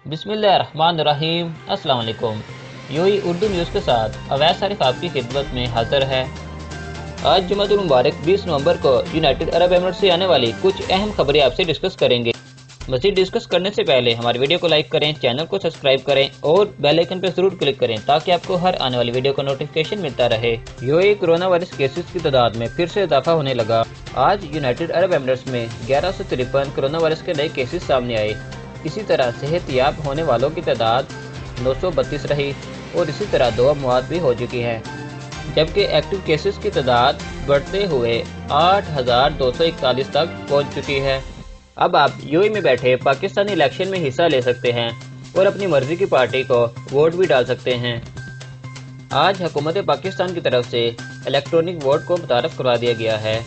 बिस्मिल्लाहिर्रहमानिर्रहीम। अस्सलाम वालेकुम। यूएई उर्दू न्यूज़ के साथ अवैस आरिफ आपकी खिदमत में हाजिर है। आज जुमातुल मुबारक 20 नवंबर को यूनाइटेड अरब एमिरेट से आने वाली कुछ अहम खबरें आपसे डिस्कस करेंगे। मज़ीद डिस्कस करने से पहले हमारी वीडियो को लाइक करें, चैनल को सब्सक्राइब करें और बेल आइकन पर जरूर क्लिक करें ताकि आपको हर आने वाली वीडियो का नोटिफिकेशन मिलता रहे। यूएई कोरोना वायरस केसेस की तादाद में फिर से इजाफा होने लगा। आज यूनाइटेड अरब एमिरेट्स में 1153 कोरोना वायरस के नए केसेस सामने आए। इसी तरह सेहतयाब होने वालों की तादाद 932 रही और इसी तरह 2 मौत भी हो चुकी हैं, जबकि एक्टिव केसेस की तादाद बढ़ते हुए 8,241 तक पहुंच चुकी है। अब आप यूएई में बैठे पाकिस्तानी इलेक्शन में हिस्सा ले सकते हैं और अपनी मर्जी की पार्टी को वोट भी डाल सकते हैं। आज हुकूमत पाकिस्तान की तरफ से इलेक्ट्रॉनिक वोट को मुतारफ करवा दिया गया है।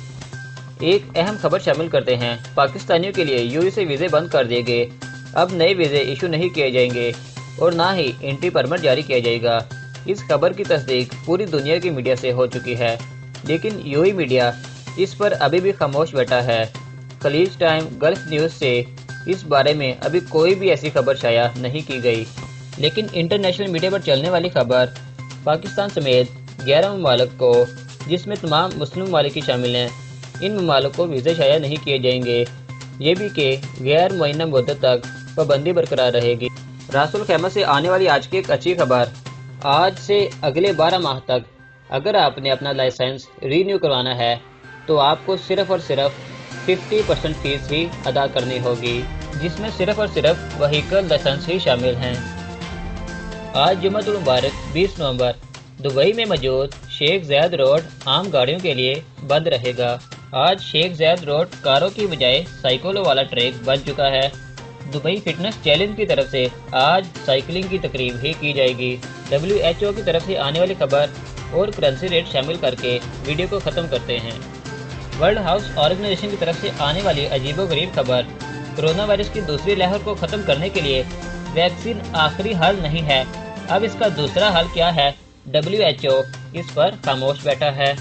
एक अहम खबर शामिल करते हैं। पाकिस्तानियों के लिए यूएई से वीज़े बंद कर दिए गए। अब नए वीज़े इशू नहीं किए जाएंगे और ना ही एंट्री परमिट जारी किया जाएगा। इस खबर की तस्दीक पूरी दुनिया की मीडिया से हो चुकी है, लेकिन यूएई मीडिया इस पर अभी भी खामोश बैठा है। खलीज टाइम, गल्फ न्यूज़ से इस बारे में अभी कोई भी ऐसी खबर शाया नहीं की गई, लेकिन इंटरनेशनल मीडिया पर चलने वाली खबर पाकिस्तान समेत 11 ममालिक को, जिसमें तमाम मुस्लिम ममालिक ही शामिल हैं, इन ममालिक को वीज़े शाया नहीं किए जाएंगे। ये भी कि गैर मुअय्यना मुद्दत तक पाबंदी बरकरार रहेगी। रासुल खैमा से आने वाली आज की एक अच्छी खबर, आज से अगले 12 माह तक अगर आपने अपना लाइसेंस रीन्यू करवाना है तो आपको सिर्फ और सिर्फ 50% फीस ही अदा करनी होगी, जिसमें सिर्फ और सिर्फ व्हीकल लाइसेंस ही शामिल हैं। आज जुमातुल मुबारक 20 नवंबर दुबई में मौजूद शेख ज़ायद रोड आम गाड़ियों के लिए बंद रहेगा। आज शेख ज़ायद रोड कारों की बजाय साइकिलों वाला ट्रैक बन चुका है। दुबई फिटनेस चैलेंज की तरफ से आज साइकिलिंग की तकरीब भी की जाएगी। WHO की तरफ से आने वाली खबर और करेंसी रेट शामिल करके वीडियो को ख़त्म करते हैं। वर्ल्ड हेल्थ ऑर्गेनाइजेशन की तरफ से आने वाली अजीबोगरीब खबर, कोरोना वायरस की दूसरी लहर को ख़त्म करने के लिए वैक्सीन आखिरी हल नहीं है, अब इसका दूसरा हल क्या है, WHO इस पर खामोश बैठा है।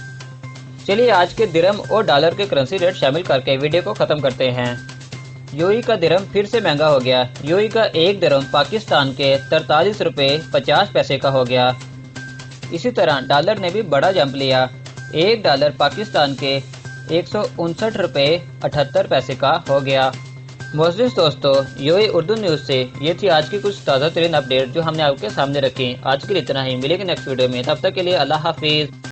चलिए आज के दिरहम और डॉलर के करेंसी रेट शामिल करके वीडियो को ख़त्म करते हैं। यूएई का दिरहम फिर से महंगा हो गया। यूएई का एक दिरहम पाकिस्तान के 43 रुपये 50 पैसे का हो गया। इसी तरह डॉलर ने भी बड़ा जंप लिया। एक डॉलर पाकिस्तान के 159 रुपये 78 पैसे का हो गया। मोअज़्ज़िज़ दोस्तों, यूएई उर्दू न्यूज़ से ये थी आज की कुछ ताज़ा तरीन अपडेट जो हमने आपके सामने रखी। आज के लिए इतना ही, मिलेंगे नेक्स्ट वीडियो में, तब तक के लिए अल्लाह हाफिज़।